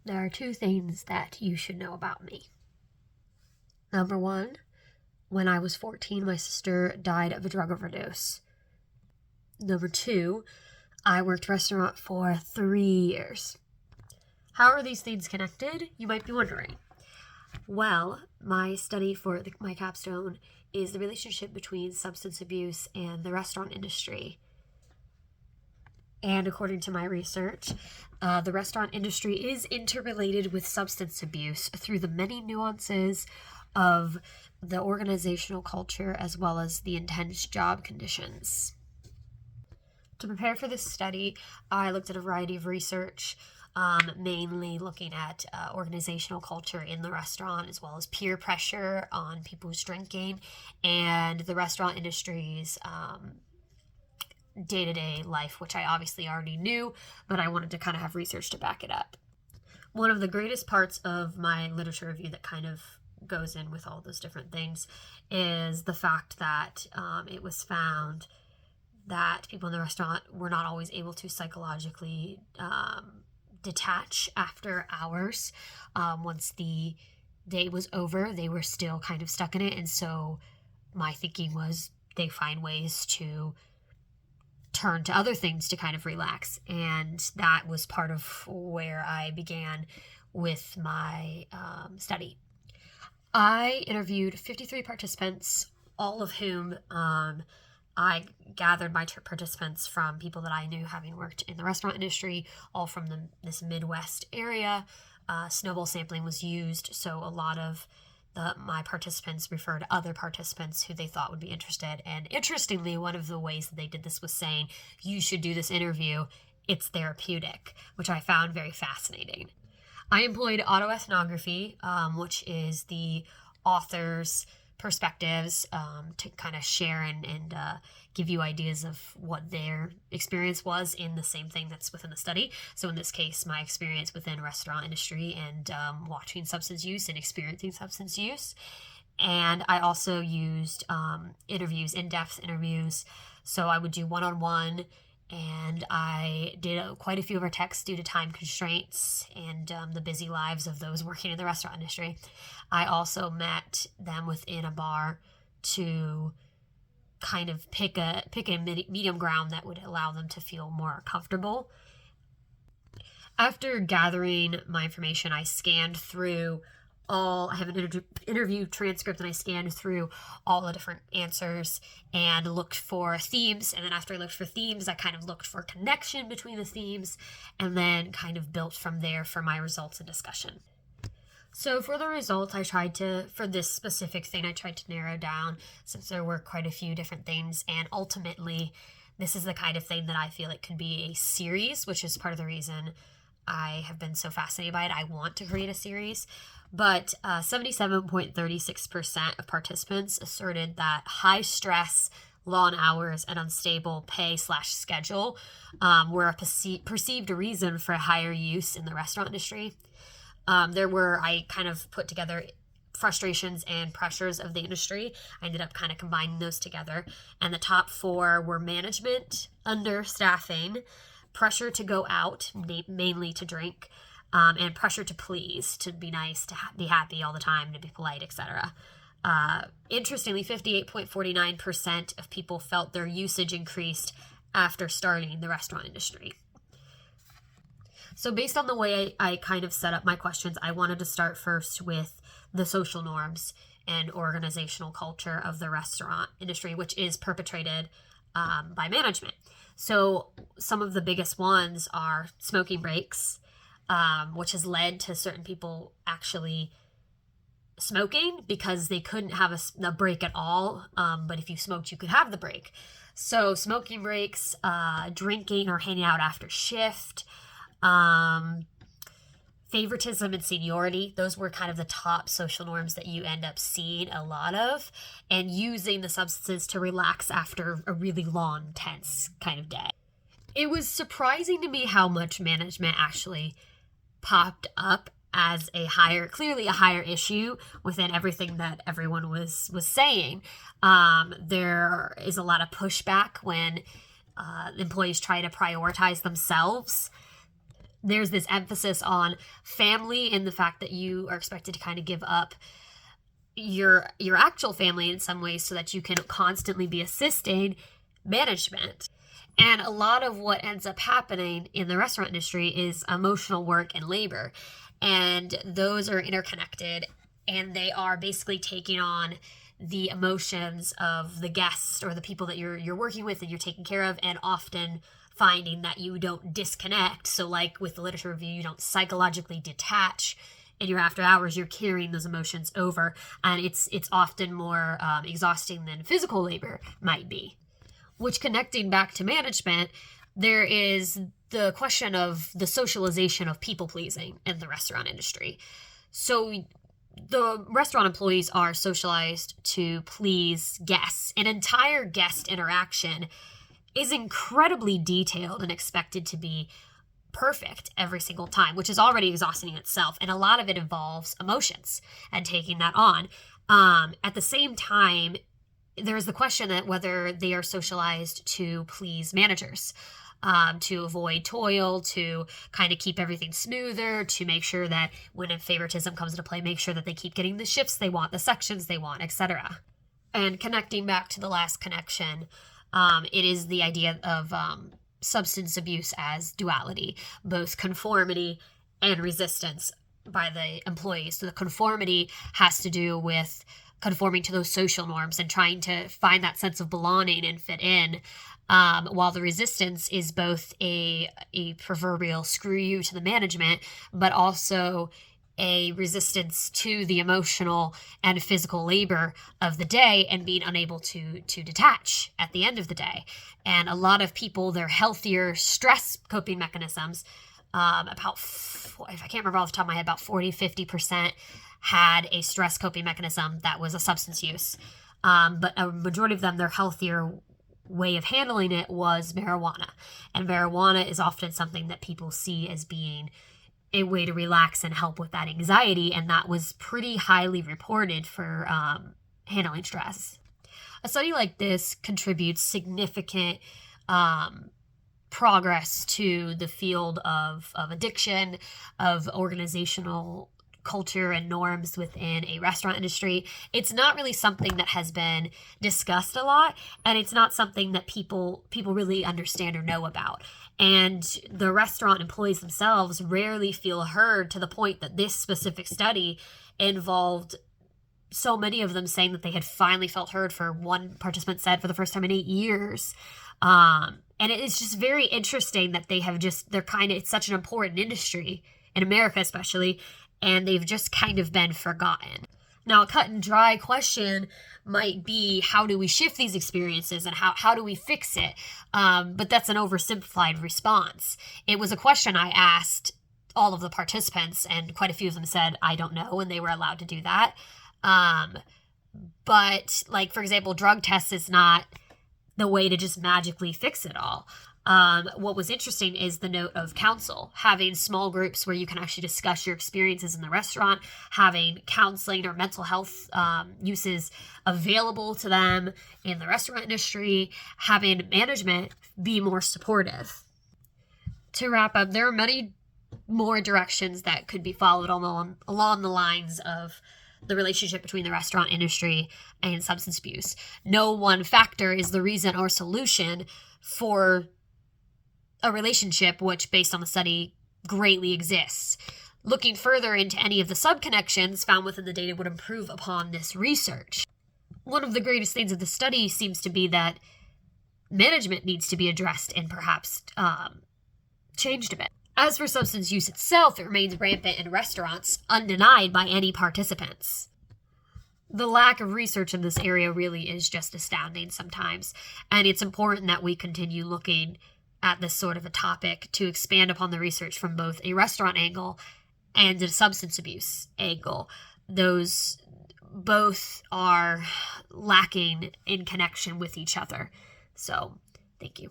there are two things that you should know about me. Number one, when I was 14, my sister died of a drug overdose. Number two, I worked restaurant for 3 years. How are these things connected? You might be wondering. Well, my study for my capstone is the relationship between substance abuse and the restaurant industry. And according to my research, the restaurant industry is interrelated with substance abuse through the many nuances of the organizational culture as well as the intense job conditions. To prepare for this study, I looked at a variety of research, mainly looking at organizational culture in the restaurant, as well as peer pressure on people who's drinking, and the restaurant industry's day-to-day life, which I obviously already knew, but I wanted to kind of have research to back it up. One of the greatest parts of my literature review that kind of goes in with all those different things is the fact that it was found that people in the restaurant were not always able to psychologically detach after hours. Once the day was over, they were still kind of stuck in it. And so my thinking was they find ways to turn to other things to kind of relax. And that was part of where I began with my study. I interviewed 53 participants, all of whom I gathered my participants from people that I knew having worked in the restaurant industry, all from this Midwest area. Snowball sampling was used, so a lot of my participants referred other participants who they thought would be interested. And interestingly, one of the ways that they did this was saying, you should do this interview, it's therapeutic, which I found very fascinating. I employed autoethnography, which is the author's perspectives to kind of share and give you ideas of what their experience was in the same thing that's within the study. So in this case, my experience within restaurant industry and watching substance use and experiencing substance use. And I also used interviews, in-depth interviews. So I would do one-on-one, and I did quite a few of our texts due to time constraints and the busy lives of those working in the restaurant industry. I also met them within a bar to kind of pick a medium ground that would allow them to feel more comfortable. After gathering my information, I scanned through I have an interview transcript, and I scanned through all the different answers and looked for themes. And then after I looked for themes, I kind of looked for connection between the themes and then kind of built from there for my results and discussion. So for the results, for this specific thing, I tried to narrow down since there were quite a few different things. And ultimately, this is the kind of thing that I feel it could be a series, which is part of the reason I have been so fascinated by it. I want to create a series. But 77.36% of participants asserted that high stress, long hours, and unstable pay/schedule were a perceived reason for higher use in the restaurant industry. I kind of put together frustrations and pressures of the industry. I ended up kind of combining those together. And the top 4 were management, understaffing, pressure to go out, mainly to drink, and pressure to please, to be nice, to be happy all the time, to be polite, etc. Interestingly, 58.49% of people felt their usage increased after starting the restaurant industry. So based on the way I kind of set up my questions, I wanted to start first with the social norms and organizational culture of the restaurant industry, which is perpetrated by management. So some of the biggest ones are smoking breaks, which has led to certain people actually smoking because they couldn't have a break at all. But if you smoked, you could have the break. So smoking breaks, drinking or hanging out after shift, favoritism and seniority. Those were kind of the top social norms that you end up seeing a lot of, and using the substances to relax after a really long, tense kind of day. It was surprising to me how much management actually popped up as clearly a higher issue within everything that everyone was saying. There is a lot of pushback when employees try to prioritize themselves. there's this emphasis on family and the fact that you are expected to kind of give up your actual family in some ways so that you can constantly be assisting management. And a lot of what ends up happening in the restaurant industry is emotional work and labor. And those are interconnected, and they are basically taking on the emotions of the guests or the people that you're working with and you're taking care of, and often finding that you don't disconnect. So like with the literature review, you don't psychologically detach in your after hours. You're carrying those emotions over, and it's often more exhausting than physical labor might be. Which, connecting back to management, there is the question of the socialization of people pleasing in the restaurant industry. So the restaurant employees are socialized to please guests. An entire guest interaction is incredibly detailed and expected to be perfect every single time, which is already exhausting in itself. And a lot of it involves emotions and taking that on. At the same time, there's the question that whether they are socialized to please managers, to avoid toil, to kind of keep everything smoother, to make sure that when a favoritism comes into play, make sure that they keep getting the shifts they want, the sections they want, etc. And connecting back to the last connection, it is the idea of substance abuse as duality, both conformity and resistance by the employees. So the conformity has to do with conforming to those social norms and trying to find that sense of belonging and fit in, while the resistance is both a proverbial screw you to the management, but also a resistance to the emotional and physical labor of the day and being unable to detach at the end of the day. And a lot of people, their healthier stress coping mechanisms, if I can't remember off the top of my head, about 40-50% had a stress coping mechanism that was a substance use. But a majority of them, their healthier way of handling it was marijuana. And marijuana is often something that people see as being a way to relax and help with that anxiety. And that was pretty highly reported for handling stress. A study like this contributes significant progress to the field of addiction, of organizational culture and norms within a restaurant industry. It's not really something that has been discussed a lot, and it's not something that people really understand or know about. And the restaurant employees themselves rarely feel heard, to the point that this specific study involved so many of them saying that they had finally felt heard. For one participant said, for the first time in 8 years. And it's just very interesting that it's such an important industry in America especially, and they've just kind of been forgotten. Now, a cut and dry question might be, how do we shift these experiences and how do we fix it? But that's an oversimplified response. It was a question I asked all of the participants, and quite a few of them said, I don't know, and they were allowed to do that. But like, for example, drug tests is not the way to just magically fix it all. What was interesting is the note of counsel, having small groups where you can actually discuss your experiences in the restaurant, having counseling or mental health uses available to them in the restaurant industry, having management be more supportive. To wrap up, there are many more directions that could be followed along the lines of the relationship between the restaurant industry and substance abuse. No one factor is the reason or solution for a relationship which, based on the study, greatly exists. Looking further into any of the subconnections found within the data would improve upon this research. One of the greatest things of the study seems to be that management needs to be addressed and perhaps changed a bit. As for substance use itself, it remains rampant in restaurants, undenied by any participants. The lack of research in this area really is just astounding sometimes, and it's important that we continue looking at this sort of a topic to expand upon the research from both a restaurant angle and a substance abuse angle. Those both are lacking in connection with each other. So, thank you.